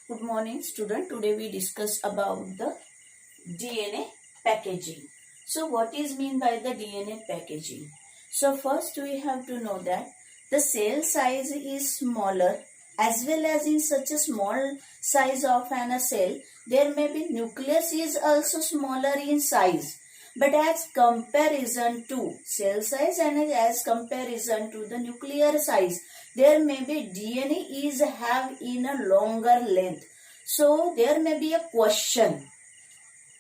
Good morning, student. Today we discuss about the DNA packaging. So what is mean by the DNA packaging? So first we have to know that the cell size is smaller, as well as in such a small size of a cell, there may be nucleus is also smaller in size. But as comparison to cell size and as comparison to the nuclear size, there may be DNA is have in a longer length. So there may be a question,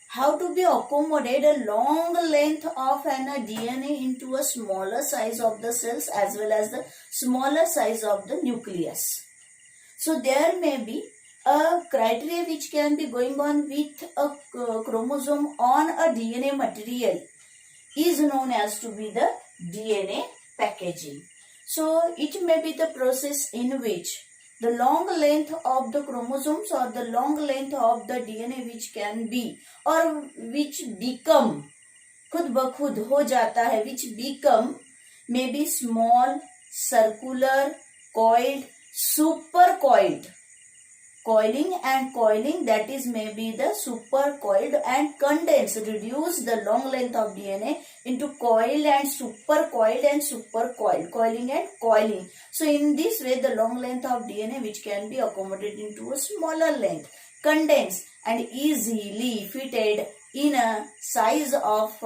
how to be accommodate a long length of an DNA into a smaller size of the cells as well as the smaller size of the nucleus. So there may be a criteria which can be going on with a chromosome on a DNA material is known as to be the DNA packaging. So it may be the process in which the long length of the chromosomes or the long length of the DNA which can be or which become खुद ब खुद हो जाता है, which become may be small, circular, coiled, super coiled. Coiling and coiling, that is maybe the super coiled and condense, reduce the long length of DNA into coiled and super coiled, coiling and coiling. So in this way the long length of DNA which can be accommodated into a smaller length, condense and easily fitted in a size of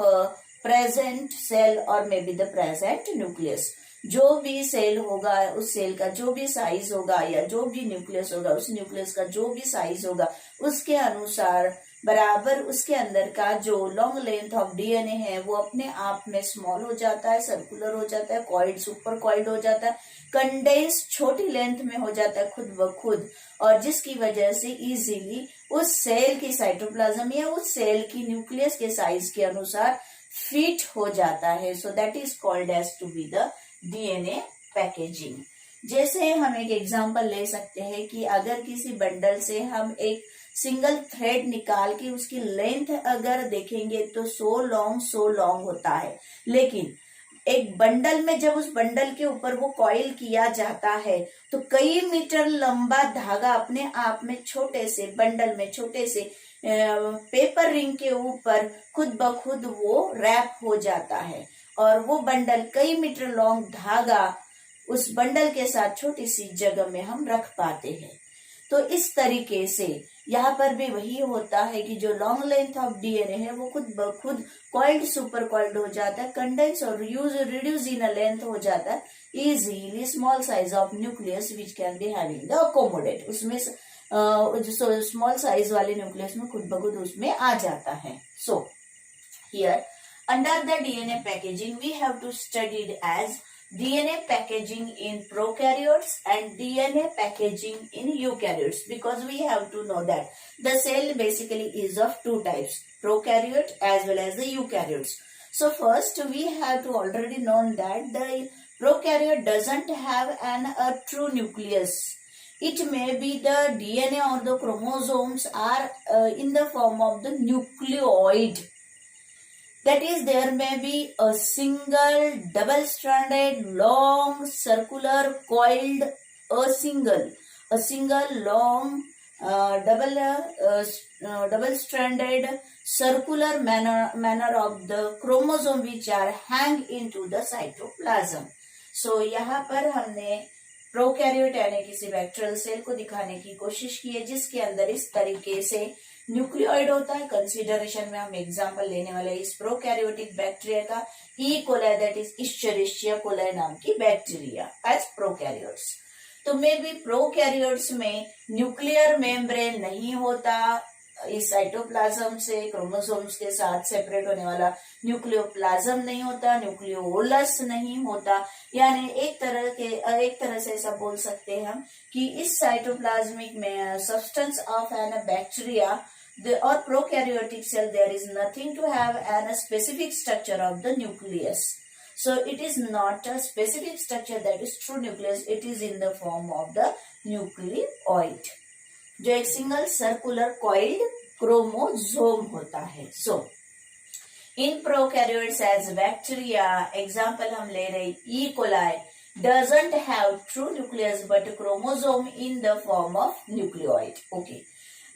present cell or maybe the present nucleus. जो भी cell होगा उस cell का जो भी size होगा या जो भी न्यूक्लियस होगा उस न्यूक्लियस का जो भी साइज होगा उसके अनुसार बराबर उसके अंदर का जो लॉन्ग लेंथ ऑफ डीएनए है वो अपने आप में स्मॉल हो जाता है, सर्कुलर हो जाता है, कॉइल्ड सुपर कॉइल्ड हो जाता है, कंडेंस छोटी लेंथ में हो जाता है खुद ब खुद, और जिसकी वजह से इजीली उस सेल की साइटोप्लाज्म या उस सेल की न्यूक्लियस के साइज के अनुसार फिट हो जाता है. So that is called as to be the DNA packaging. जैसे हम एक एग्जांपल ले सकते हैं कि अगर किसी बंडल से हम एक सिंगल थ्रेड निकाल के उसकी लेंथ अगर देखेंगे तो सो लॉन्ग होता है, लेकिन एक बंडल में जब उस बंडल के ऊपर वो कॉइल किया जाता है तो कई मीटर लंबा धागा अपने आप में छोटे से बंडल में छोटे से पेपर रिंग के ऊपर खुद ब खुद वो रैप हो जाता है और वो बंडल कई मीटर लॉन्ग धागा उस बंडल के साथ छोटी सी जगह में हम रख पाते हैं. तो इस तरीके से यहाँ पर भी वही होता है कि जो लॉन्ग लेंथ ऑफ डीएनए है वो खुद ब खुद कॉइल्ड सुपर कॉइल्ड हो जाता है, कंडेंस और रिड्यूस इन अ लेंथ हो जाता है easily small size of nucleus which can be having the accommodate. उसमें जो स्मॉल साइज वाले न्यूक्लियस में खुद ब खुद उसमें आ जाता है. So here under the DNA packaging, we have to study it as DNA packaging in prokaryotes and DNA packaging in eukaryotes, because we have to know that the cell basically is of two types, prokaryote as well as the eukaryotes. So first we have to already know that the prokaryote doesn't have a true nucleus. It may be the DNA or the chromosomes are in the form of the nucleoid. That is, there may be a single double-stranded long circular coiled a single long double-stranded circular manner of the chromosome which are hang into the cytoplasm. So यहाँ पर हमने prokaryote यानी किसी bacterial cell को दिखाने की कोशिश की है जिसके अंदर इस तरीके से न्यूक्लियोइड होता है. कंसीडरेशन में हम एग्जांपल लेने वाले इस प्रोकैरियोटिक बैक्टीरिया का E coli, that is Escherichia coli नाम की बैक्टीरिया एज प्रोकैरियोट्स. तो मे बी प्रोकैरियोट्स में न्यूक्लियर मेम्ब्रेन नहीं होता, इस साइटोप्लाज्म से क्रोमोसोम्स के साथ सेपरेट होने वाला न्यूक्लियोप्लाज्म नहीं होता, न्यूक्लियोलस नहीं होता. यानी एक तरह से ऐसा बोल सकते हैं हम कि इस साइटोप्लाज्मिक में substance of an bacteria or prokaryotic cell, there is nothing to have a specific structure of the nucleus. So it is not a specific structure that is true nucleus, it is in the form of the nucleoid, जो एक single circular coiled chromosome होता है. सो in prokaryotes as bacteria example हम ले रहे E coli. doesn't have true nucleus but chromosome in the form of nucleoid. Okay.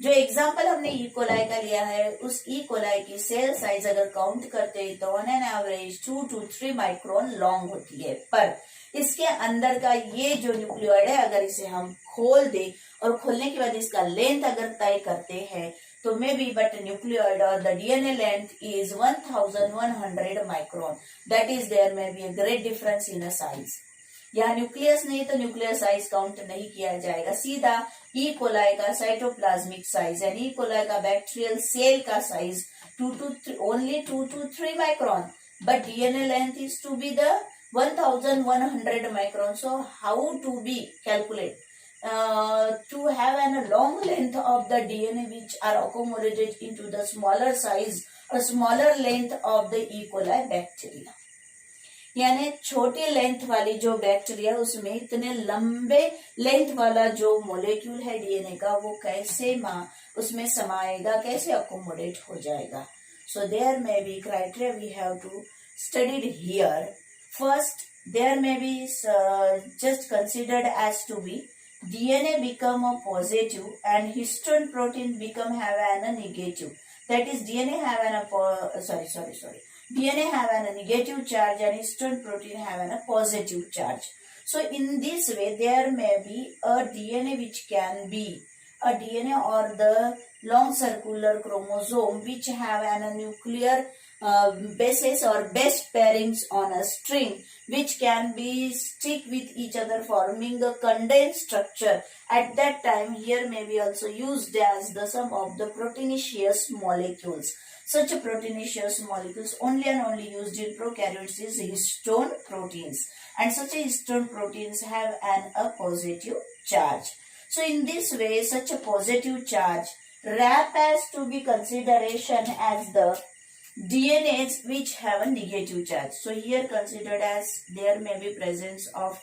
जो example हमने ई coli का लिया है, उस ई कोलाई की सेल साइज अगर काउंट करते हैं तो on an average 2 to 3 micron long होती है, पर इसके अंदर का ये जो न्यूक्लियोइड है अगर इसे हम खोल दे और खोलने के बाद इसका लेंथ अगर तय करते हैं तो मे बी बट न्यूक्लियोइड और the DNA length is 1100 micron, that is there may be a great difference in a size. यहाँ न्यूक्लियस नहीं तो न्यूक्लियर साइज काउंट नहीं किया जाएगा, सीधा ई कोलाई का साइटोप्लाज्मिक साइज यानी ई कोलाई का बैक्टीरियल सेल का size only 2 to 3 micron, but DNA length is to be the 1100 micron. So how to be calculate to have a long length of the DNA which are accommodated into the smaller size or smaller length of the E. coli bacteria. यानी छोटी length वाली जो bacteria उसमें इतने लंबे length वाला जो molecule है डीएनए का वो कैसे उसमें समाएगा, कैसे अकोमोडेट हो जाएगा. So there may be criteria we have to studied here. First there may be just considered as to be DNA become a positive and histone protein become have a negative. That is DNA have DNA have a negative charge and histone protein have a positive charge. So in this way there may be a DNA which can be a DNA or the long circular chromosome which have a nuclear bases or base pairings on a string which can be stick with each other forming a condensed structure. At that time here may be also used as the sum of the proteinaceous molecules. Such proteinaceous molecules only and only used in prokaryotes is histone proteins, and such histone proteins have a positive charge. So in this way such a positive charge wrap as to be consideration as the DNAs which have a negative charge. So here considered as there may be presence of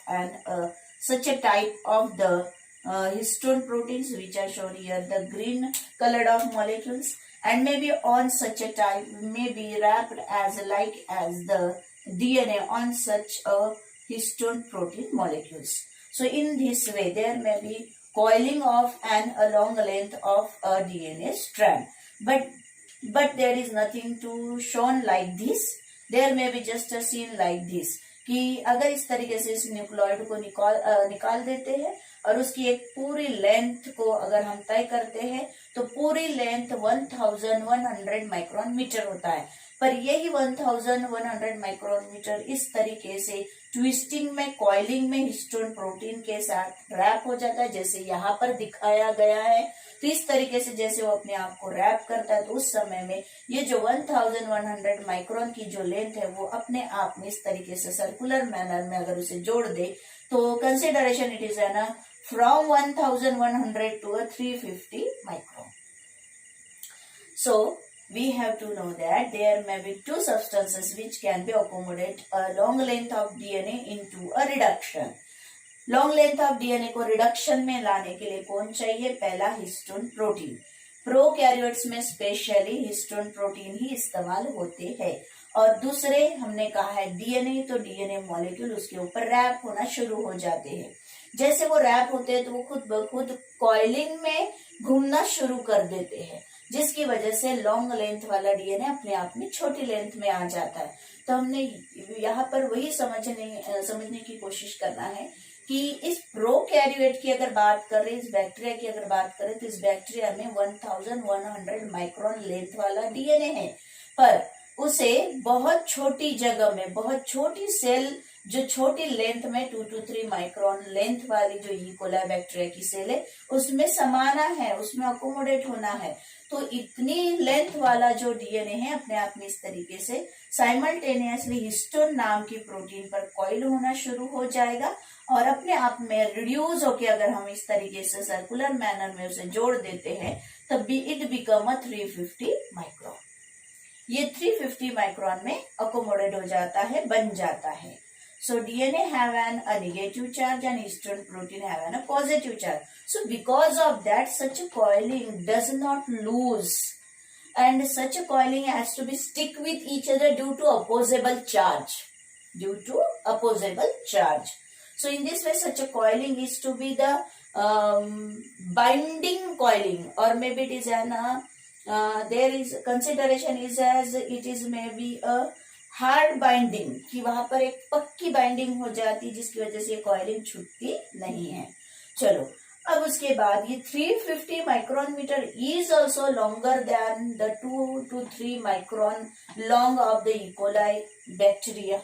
such a type of the histone proteins which are shown here, the green colored of molecules, and maybe on such a type may be wrapped as like as the DNA on such a histone protein molecules. So in this way there may be coiling of a long length of a DNA strand, but there is nothing to shown like this. There may be just a scene like this कि अगर इस तरीके से इस nucleoid को निकाल देते हैं और उसकी एक पूरी लेंथ को अगर हम तय करते हैं तो पूरी लेंथ 1100 माइक्रोन मीटर होता है, पर यही 1100 माइक्रोन मीटर इस तरीके से ट्विस्टिंग में कॉइलिंग में हिस्टोन प्रोटीन के साथ रैप हो जाता है जैसे यहाँ पर दिखाया गया है. तो इस तरीके से जैसे वो अपने आप को रैप करता है तो उस समय में ये जो 1100 माइक्रोन की जो लेंथ है वो अपने आप में इस तरीके से सर्कुलर मैनर में अगर उसे जोड़ दे तो कंसिडरेशन इट इज ना from 1100 to 350 micron. So we have to know that there may be two substances which can be accommodate a long length of DNA into a reduction. Long length of DNA को reduction में लाने के लिए कौन चाहिए? पहला histone protein. Prokaryotes में specially histone protein ही इस्तेमाल होते हैं. और दूसरे हमने कहा है डीएनए, तो डीएनए मॉलिक्यूल उसके ऊपर रैप होना शुरू हो जाते हैं. जैसे वो रैप होते हैं तो वो खुद ब खुद कॉइलिंग में घूमना शुरू कर देते हैं जिसकी वजह से लॉन्ग लेंथ वाला डीएनए अपने आप में छोटी लेंथ में आ जाता है. तो हमने यहाँ पर वही समझने की कोशिश करना है कि इस प्रोकैरियोट की अगर बात करें, इस बैक्टीरिया की अगर बात करें तो इस बैक्टीरिया में 1100 माइक्रोन लेंथ वाला डीएनए है, पर उसे बहुत छोटी जगह में बहुत छोटी सेल जो छोटी लेंथ में 2 to 3 माइक्रोन लेंथ वाली जो ई कोलाई बैक्टीरिया की सेल है उसमें समाना है, उसमें अकोमोडेट होना है. तो इतनी लेंथ वाला जो डीएनए है अपने आप में इस तरीके से साइमल्टेनियसली हिस्टोन नाम की प्रोटीन पर कॉइल होना शुरू हो जाएगा और अपने आप में रिड्यूस होके अगर हम इस तरीके से सर्कुलर मैनर में उसे जोड़ देते हैं तब इट बिकम 350 माइक्रोन. ये 350 माइक्रोन में अकोमोडेट हो जाता है, बन जाता है. So DNA have a negative charge and histone protein have a positive charge. So because of that such a coiling does not lose and such a coiling has to be stick with each other due to opposable charge. So in this way, such a coiling is to be the binding coiling, or maybe it is there is consideration is as it is maybe a hard binding, कि वहां पर एक पक्की binding हो जाती जिसकी वजह से ये कॉइलिंग छूटती नहीं है. चलो, अब उसके बाद ये 350 micron meter is also longer than the 2 to 3 micron long of the E coli bacteria.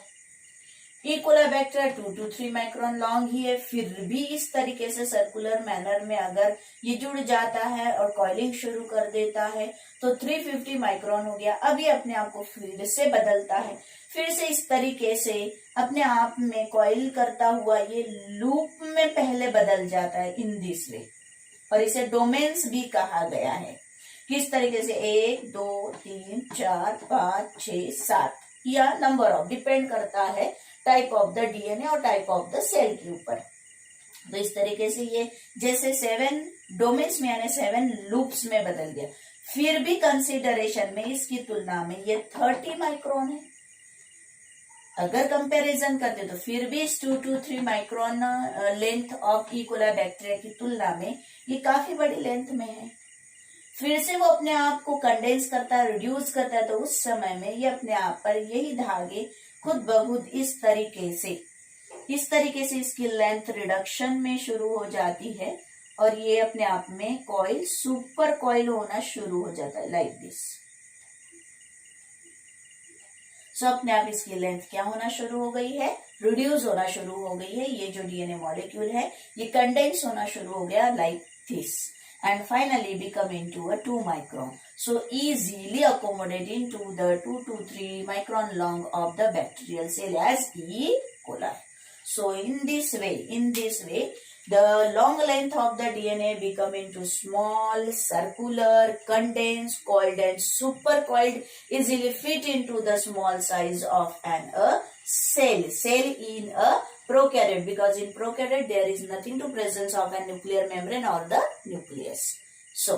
E coli bacteria 2 to 3 micron long ही है, फिर भी इस तरीके से सर्कुलर मैनर में अगर ये जुड़ जाता है और कॉइलिंग शुरू कर देता है तो 350 माइक्रोन हो गया. अब ये अपने आप को फिर से बदलता है, फिर से इस तरीके से अपने आप में कॉइल करता हुआ ये लूप में पहले बदल जाता है इन दिस वे, और इसे डोमेन्स भी कहा गया है. किस तरीके से 1 2 3 4 5 6 7 या नंबर ऑफ, डिपेंड करता है टाइप ऑफ द डीएनए और टाइप ऑफ द सेल के ऊपर. तो इस तरीके से ये जैसे 7 डोमेन्स में यानी 7 लूप्स में बदल गया. फिर भी कंसीडरेशन में इसकी तुलना में ये 30 माइक्रोन है. अगर कंपैरिजन करते तो फिर भी इस 2 to 3 micron length of E coli bacteria की तुलना में ये काफी बड़ी लेंथ में है. फिर से वो अपने आप को कंडेंस करता है, रिड्यूस करता है, तो उस समय में ये अपने आप पर यही धागे खुद ब खुद इस तरीके से इसकी लेंथ रिडक्शन में शुरू हो जाती है और ये अपने आप में कॉइल सुपर कॉइल होना शुरू हो जाता है लाइक दिस. सो अपने आप इसकी लेंथ क्या होना शुरू हो गई है, रिड्यूस होना शुरू हो गई है. ये जो डीएनए मॉलिक्यूल है ये कंडेंस होना शुरू हो गया like this and finally become into a 2 micron. So easily accommodate into the 2 to 3 micron long of the bacterial cell as E. coli. So in this way, the long length of the DNA become into small, circular, condensed, coiled and supercoiled, easily fit into the small size of a cell in a prokaryote, because in prokaryote there is nothing to presence of a nuclear membrane or the nucleus. So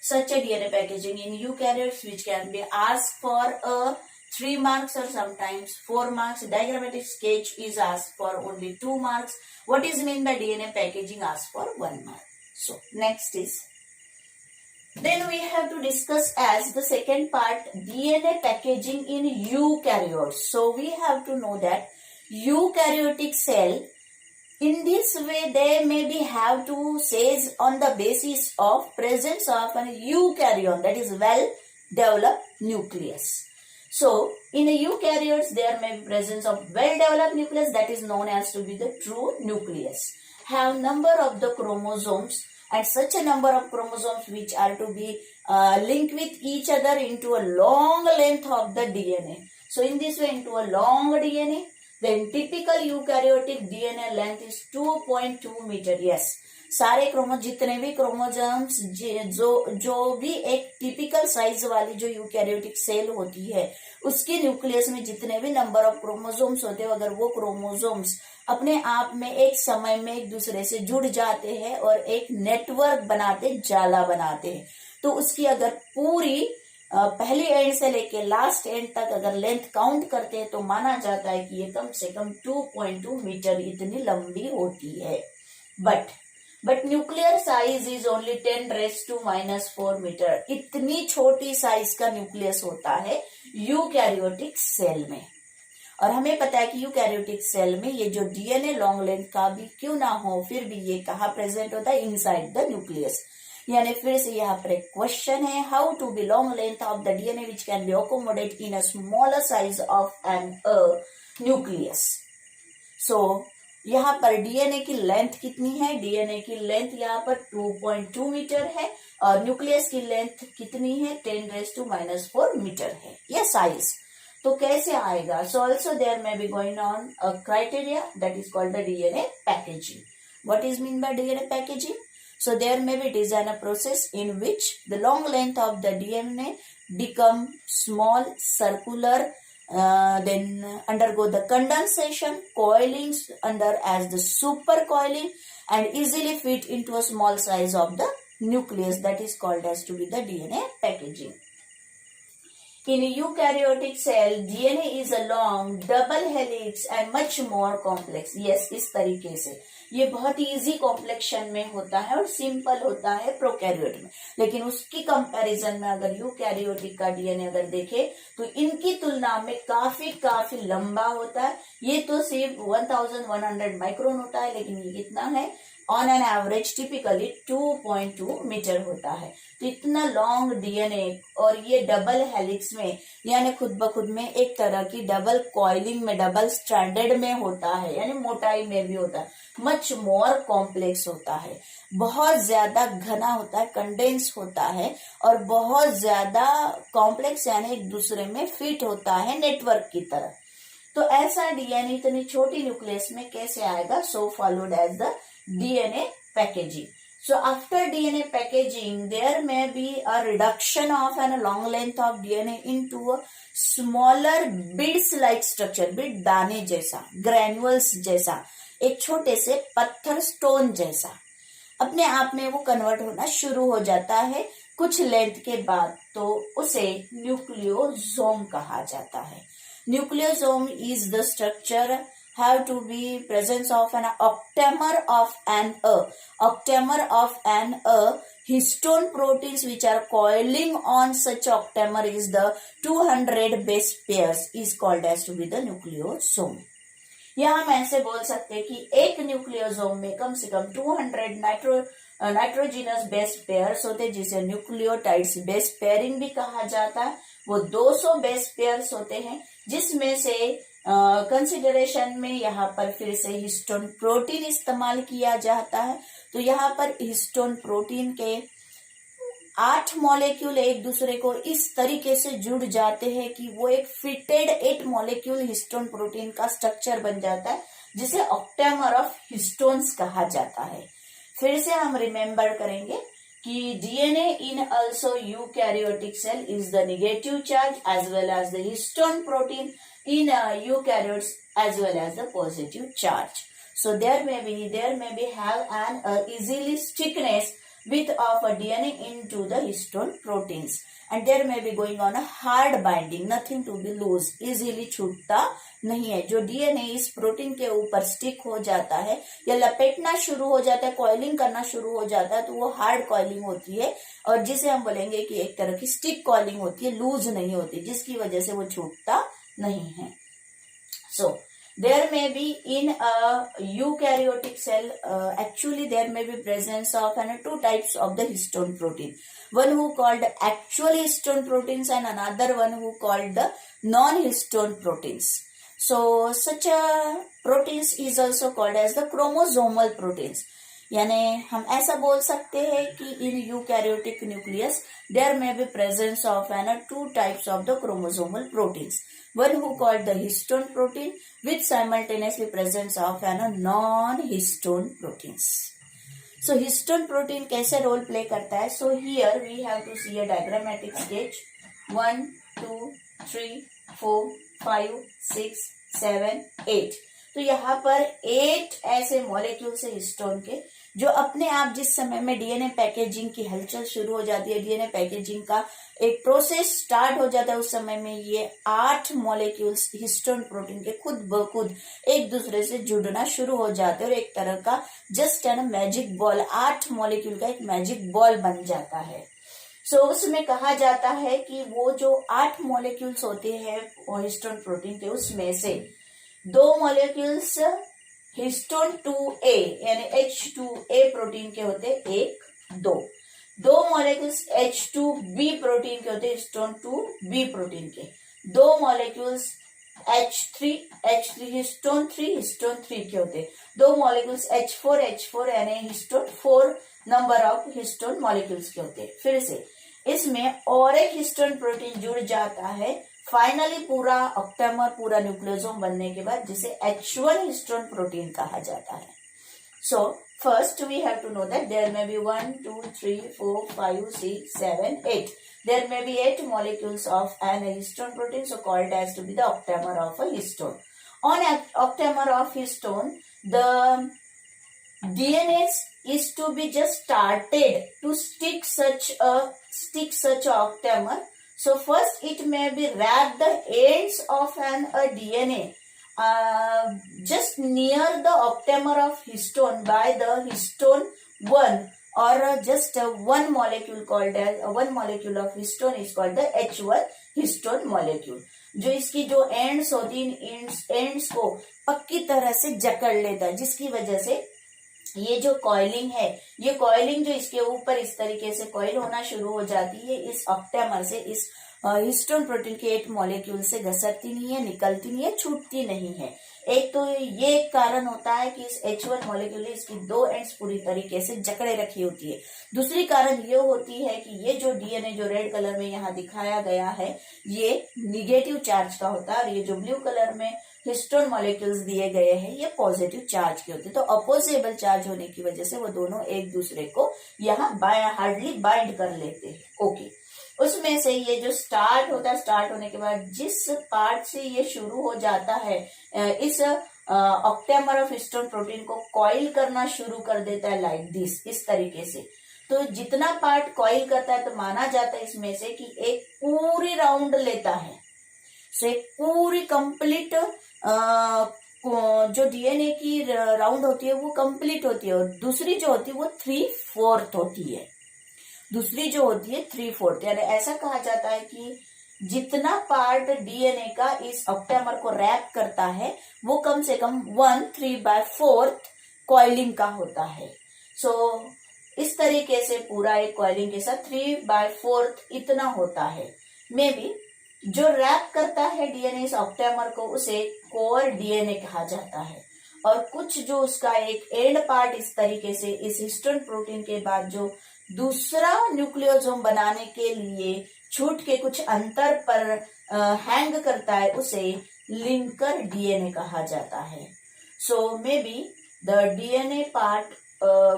such a DNA packaging in eukaryotes which can be asked for a 3 marks or sometimes 4 marks. Diagrammatic sketch is asked for only 2 marks. What is meant by DNA packaging asked for 1 mark. So next is, then we have to discuss as the second part DNA packaging in eukaryotes. So we have to know that eukaryotic cell, in this way they maybe have to says on the basis of presence of an eukaryon, that is well developed nucleus. So in a eukaryotes there may be presence of well developed nucleus, that is known as to be the true nucleus. Have number of the chromosomes, and such a number of chromosomes which are to be linked with each other into a long length of the DNA. So in this way into a long DNA, then typical eukaryotic DNA length is 2.2 meter. Yes, सारे जितने भी chromosomes जो भी एक typical size वाली जो eukaryotic cell होती है उसके न्यूक्लियस में जितने भी नंबर ऑफ क्रोमोसोम्स होते हैं, अगर वो क्रोमोसोम्स अपने आप में एक समय में एक दूसरे से जुड़ जाते हैं और एक नेटवर्क बनाते, जाला बनाते हैं, तो उसकी अगर पूरी पहली एंड से लेके लास्ट एंड तक अगर लेंथ काउंट करते हैं तो माना जाता है कि ये कम से कम 2.2 मीटर इतनी लंबी होती है. But nuclear size is only 10⁻⁻⁴ metre. इतनी छोटी साइज का न्यूक्लियस होता है यूकैरियोटिक सेल में. और हमें पता है कि यूकैरियोटिक सेल में ये जो डीएनए लॉन्ग लेंथ का भी क्यों ना हो, फिर भी ये कहाँ प्रेजेंट होता है, इनसाइड द न्यूक्लियस. यानी फिर से यहाँ पर एक क्वेश्चन है, how to be long length of the DNA which can be accommodate in a smaller size of an nucleus. So यहाँ पर डीएनए की लेंथ कितनी है, डीएनए की लेंथ यहाँ पर 2.2 मीटर है और न्यूक्लियस की लेंथ कितनी है, 10⁻⁴ मीटर है ये साइज. तो कैसे आएगा? So also there may be going on a criteria that is called the DNA packaging. What is mean by DNA packaging? So there may be design a process in which the long length of the DNA become small, circular, then undergo the condensation, coiling under as the supercoiling, and easily fit into a small size of the nucleus, that is called as to be the DNA packaging. In eukaryotic cell, DNA is a long double helix and much more complex. Yes, इस तरीके से ये बहुत easy complexion में होता है और simple होता है प्रोकैरियोट में, लेकिन उसकी कंपैरिजन में अगर यूकैरियोटिक का डीएनए अगर देखे तो इनकी तुलना में काफी लंबा होता है। ये तो सिर्फ 1100 माइक्रोन होता है, लेकिन ये कितना है, on an average typically 2.2 metre होता है। तो इतना लॉन्ग डीएनए और ये डबल हेलिक्स में यानी खुद ब खुद में एक तरह की डबल कॉइलिंग में, डबल स्ट्रैंडेड में होता है, यानी मोटाई में भी होता है, मच मोर कॉम्प्लेक्स होता है, बहुत ज्यादा घना होता है, कंडेंस होता है और बहुत ज्यादा कॉम्प्लेक्स यानी एक दूसरे में फिट होता है नेटवर्क की तरह। तो ऐसा डीएनए इतनी छोटी न्यूक्लियस में कैसे आएगा? So followed as the DNA packaging. So after DNA packaging, there may be a reduction of a long length of DNA into a smaller beads-like structure, bead दाने जैसा, granules जैसा, एक छोटे से पत्थर स्टोन जैसा अपने आप में वो कन्वर्ट होना शुरू हो जाता है कुछ लेंथ के बाद, तो उसे न्यूक्लियोसोम कहा जाता है। Nucleosome is the structure have to be presence of an octamer of an histone proteins which are coiling on such octamer is the 200 base pairs is called as to be the nucleosome। या हम ऐसे बोल सकते हैं कि एक nucleosome में कम से कम 200 नाइट्रोजिनस बेस पेयर्स होते हैं, जिसे न्यूक्लियोटाइड्स बेस पेयरिंग भी कहा जाता है। वो 200 बेस पेयर्स होते हैं, जिसमें से कंसिडरेशन में यहाँ पर फिर से हिस्टोन प्रोटीन इस्तेमाल किया जाता है। तो यहाँ पर हिस्टोन प्रोटीन के 8 मॉलिक्यूल एक दूसरे को इस तरीके से जुड़ जाते हैं कि वो एक फिटेड 8 मॉलिक्यूल हिस्टोन प्रोटीन का स्ट्रक्चर बन जाता है, जिसे ऑक्टेमर ऑफ हिस्टोन्स कहा जाता है। फिर से हम रिमेम्बर करेंगे कि DNA in also eukaryotic cell is the negative charge as well as the histone protein in eukaryotes as well as the positive charge. So there may be have an easily stickness with of a DNA into the histone proteins, and there may be going on a hard binding, nothing to be loose, easily छूटता नहीं है। जो DNA इस protein के ऊपर stick हो जाता है या लपेटना शुरू हो जाता है, कॉइलिंग करना शुरू हो जाता है, तो वो हार्ड कॉइलिंग होती है और जिसे हम बोलेंगे कि एक तरह की स्टिक कॉइलिंग होती है, लूज नहीं होती, जिसकी वजह से वो छूटता नहीं है। So there may be in a eukaryotic cell actually there may be presence of two types of the histone protein, one who called actual histone proteins and another one who called the non-histone proteins. So such a proteins is also called as the chromosomal proteins. यानी हम ऐसा बोल सकते हैं कि in eukaryotic nucleus there may be presence of two types of the chromosomal proteins, one who called the histone protein with simultaneously presence of non-histone proteins. So histone protein कैसे role play करता है? So here we have to see a diagrammatic sketch. 1 2 3 4 5 6 7 8। तो यहाँ पर 8 ऐसे molecule है histone के जो अपने आप जिस समय में डीएनए पैकेजिंग की हलचल शुरू हो जाती है, डीएनए पैकेजिंग का एक प्रोसेस स्टार्ट हो जाता है, उस समय में ये 8 मॉलिक्यूल्स हिस्टोन प्रोटीन के खुद ब खुद एक दूसरे से जुड़ना शुरू हो जाते हैं और एक तरह का जस्ट मैजिक बॉल, 8 मॉलिक्यूल का एक मैजिक बॉल बन जाता है। सो उसमें कहा जाता है कि वो जो 8 मॉलिक्यूल्स होते हैं हिस्टोन प्रोटीन के, उसमें से 2 मॉलिक्यूल्स हिस्टोन 2A यानी H2A प्रोटीन के होते हैं, 1 2 मॉलिक्यूल्स H2B प्रोटीन के होते हैं हिस्टोन 2B प्रोटीन के, 2 मॉलिक्यूल्स H3 हिस्टोन 3 के होते हैं, 2 मॉलिक्यूल्स H4 यानी histone 4 number of histone molecules के होते हैं। फिर से इसमें और एक हिस्टोन प्रोटीन जुड़ जाता है फाइनली पूरा ऑक्टेमर, पूरा न्यूक्लियोसोम बनने के बाद, जिसे H1 हिस्टोन प्रोटीन कहा जाता है। So first we have to know that there may be 1 2 3 4 5 6 7 8, there may be 8 molecules of an histone protein, so called as to be the octamer of a histone. On an octamer of histone, the DNA is to be just started to stick such a octamer So first it may be wrap the ends of a DNA just near the octamer of histone by the histone 1 or just one molecule called as one molecule of histone is called the H1 histone molecule. जो इसकी जो ends होती है ends को पक्की तरह से जकड़ लेता है, जिसकी वजह से ये जो कॉइलिंग है, ये कॉइलिंग जो इसके ऊपर इस तरीके से कॉइल होना शुरू हो जाती है, इस ऑक्टेमर से, इस हिस्टोन प्रोटीन के 8 मॉलिक्यूल से घसरती नहीं है, निकलती नहीं है, छूटती नहीं है। एक तो ये एक कारण होता है कि इस H1 मॉलिक्यूल इसकी 2 एंड्स पूरी तरीके से जकड़े रखी होती है। दूसरी कारण ये होती है कि ये जो डीएनए जो रेड कलर में यहाँ दिखाया गया है, ये निगेटिव चार्ज का होता है और ये जो ब्लू कलर में हिस्टोन मॉलिक्यूल्स दिए गए हैं ये पॉजिटिव चार्ज के होते हैं। तो अपोजिबल चार्ज होने की वजह से वो दोनों एक दूसरे को यहाँ हार्डली बाइंड कर लेते हैं। ओके, उसमें से ये जो स्टार्ट होता है, स्टार्ट होने के बाद जिस पार्ट से ये शुरू हो जाता है, इस ऑक्टेमर ऑफ हिस्टोन प्रोटीन को कॉइल करना शुरू कर देता है लाइक दिस, इस तरीके से। तो जितना पार्ट कॉइल करता है तो माना जाता है इसमें से कि एक पूरी राउंड लेता है, सो एक पूरी कंप्लीट जो डीएनए की राउंड होती है वो कंप्लीट होती है, और दूसरी जो होती है वो 3/4 होती है। दूसरी जो होती है 3/4, यानी ऐसा कहा जाता है कि जितना पार्ट डीएनए का इस ऑक्टेमर को रैप करता है वो कम से कम 1/3/4 कॉइलिंग का होता है। सो इस तरीके से पूरा एक कॉइलिंग के साथ 3/4 इतना होता है। मे बी जो रैप करता है डीएनए इस ऑक्टेमर को उसे कोर डीएनए कहा जाता है, और कुछ जो उसका एक एंड पार्ट इस तरीके से इस हिस्टोन प्रोटीन के बाद जो दूसरा न्यूक्लियोसोम बनाने के लिए छूट के कुछ अंतर पर हैंग करता है, उसे लिंकर डीएनए कहा जाता है। So maybe the DNA part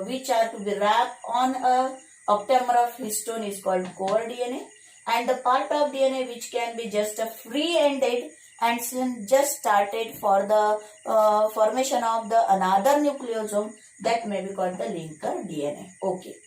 which are to be wrapped on a octamer of histone is called core DNA, and the part of DNA which can be just a free-ended and just started for the formation of the another nucleosome, that may be called the linker DNA. Okay,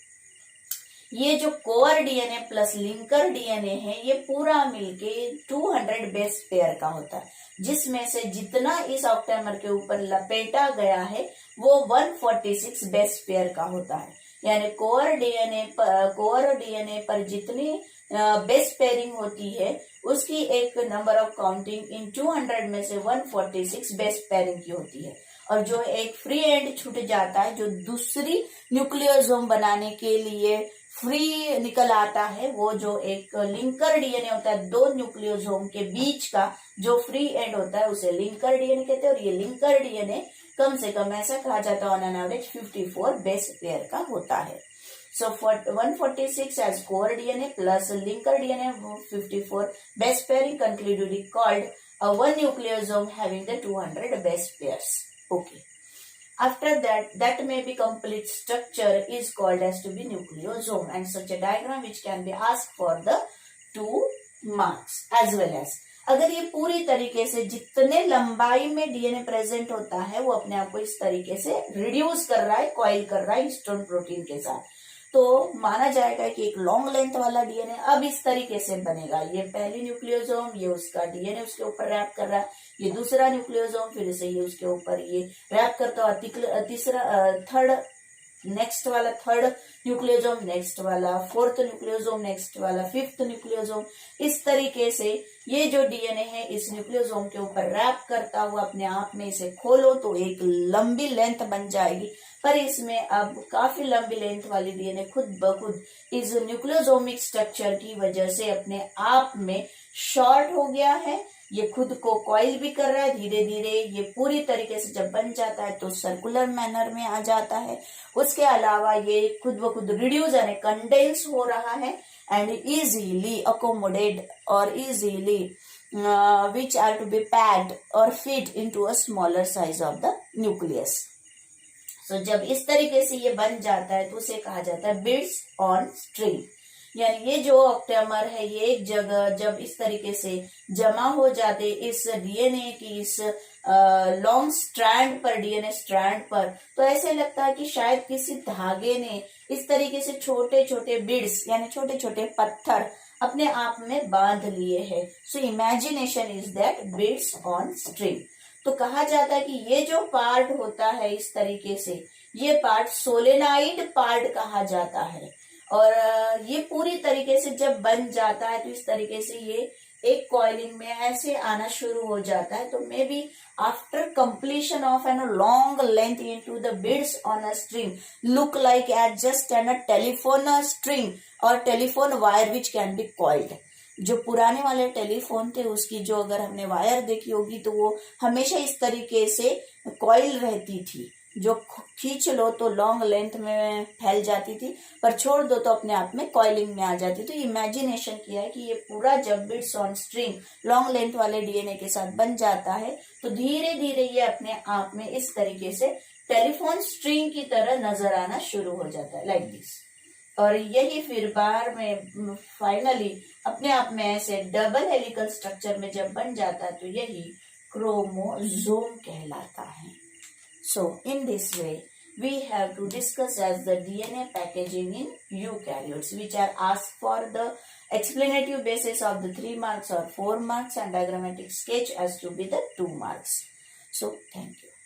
ये जो core DNA plus linker DNA है ये पूरा मिलके 200 base pair का होता है, जिसमें से जितना इस ऑक्टेमर के ऊपर लपेटा गया है वो 146 बेस पेयर का होता है। यानी कोर डीएनए पर जितनी बेस पेयरिंग होती है उसकी एक नंबर ऑफ काउंटिंग इन 200 में से 146 बेस पेयरिंग की होती है, और जो एक फ्री एंड छूट जाता है जो दूसरी न्यूक्लियोसोम बनाने के लिए फ्री निकल आता है, वो जो एक लिंकर डीएनए होता है, 2 न्यूक्लियोसोम के बीच का जो फ्री एंड होता है उसे लिंकर डीएनए कहते हैं। और ये लिंकर डीएनए कम से कम ऐसा कहा जाता है on an average 54 base pair का होता है। So 146 as core DNA plus linker DNA 54 base pairing conclusively called a one nucleosome having the 200 base pairs. Okay. After that may be complete structure is called as to be nucleosome, and such a diagram which can be asked for the 2 marks as well as अगर ये पूरी तरीके से जितने लंबाई में DNA present होता है वो अपने आप को इस तरीके से रिड्यूस कर रहा है, कॉइल कर रहा है हिस्टोन प्रोटीन के साथ, तो माना जाएगा कि एक लॉन्ग लेंथ वाला डीएनए अब इस तरीके से बनेगा। ये पहली न्यूक्लियोसोम, ये उसका डीएनए उसके ऊपर रैप कर रहा है, ये दूसरा न्यूक्लियोसोम फिर से ये उसके ऊपर ये रैप करता है, तीसरा थर्ड नेक्स्ट वाला थर्ड न्यूक्लियोसोम, नेक्स्ट वाला फोर्थ न्यूक्लियोसोम, नेक्स्ट वाला फिफ्थ न्यूक्लियोसोम। इस तरीके से ये जो डीएनए है इस न्यूक्लियोसोम के ऊपर रैप करता हुआ अपने आप में इसे खोलो तो एक लंबी लेंथ बन जाएगी, पर इसमें अब काफी लंबी लेंथ वाली डीएनए खुद ब खुद इस न्यूक्लियोसोमिक स्ट्रक्चर की वजह से अपने आप में शॉर्ट हो गया है। ये खुद को कॉइल भी कर रहा है धीरे धीरे, ये पूरी तरीके से जब बन जाता है तो सर्कुलर मैनर में आ जाता है। उसके अलावा ये खुद ब खुद रिड्यूस यानी कंडेंस हो रहा है एंड इजीली अकोमोडेट और easily which are to be packed और fit into a smaller size of the nucleus. So जब इस तरीके से ये बन जाता है तो उसे कहा जाता है बिट्स ऑन स्ट्रिंग, यानी ये जो ऑक्टेमर है ये एक जगह जब इस तरीके से जमा हो जाते इस डीएनए की इस लॉन्ग स्ट्रैंड पर, डीएनए स्ट्रैंड पर, तो ऐसे लगता है कि शायद किसी धागे ने इस तरीके से छोटे छोटे बिड्स यानी छोटे छोटे पत्थर अपने आप में बांध लिए हैं. So imagination is that beads on string. तो कहा जाता है कि ये जो पार्ट होता है इस तरीके से, ये पार्ट सोलेनाइड पार्ट कहा जाता है. और ये पूरी तरीके से जब बन जाता है तो इस तरीके से ये एक कॉइलिंग में ऐसे आना शुरू हो जाता है. तो may be after completion of an long length into the beads on a string look like at just an a telephone string और telephone wire which can be coiled. जो पुराने वाले टेलीफोन थे उसकी जो अगर हमने वायर देखी होगी तो वो हमेशा इस तरीके से कॉइल रहती थी, जो खींच लो तो लॉन्ग लेंथ में फैल जाती थी, पर छोड़ दो तो अपने आप में कॉइलिंग में आ जाती. तो इमेजिनेशन किया है कि ये पूरा जब beads on string long length वाले डीएनए के साथ बन जाता है तो धीरे धीरे ये अपने आप में इस तरीके से टेलीफोन स्ट्रिंग की तरह नजर आना शुरू हो जाता है, लाइक दिस. और यही फिर बार में फाइनली अपने आप में ऐसे डबल हेलिकल स्ट्रक्चर में जब बन जाता है तो यही क्रोमोसोम कहलाता है. So, in this way, we have to discuss as the DNA packaging in eukaryotes, which are asked for the explanative basis of the 3 marks or 4 marks and diagrammatic sketch as to be the 2 marks. So, thank you.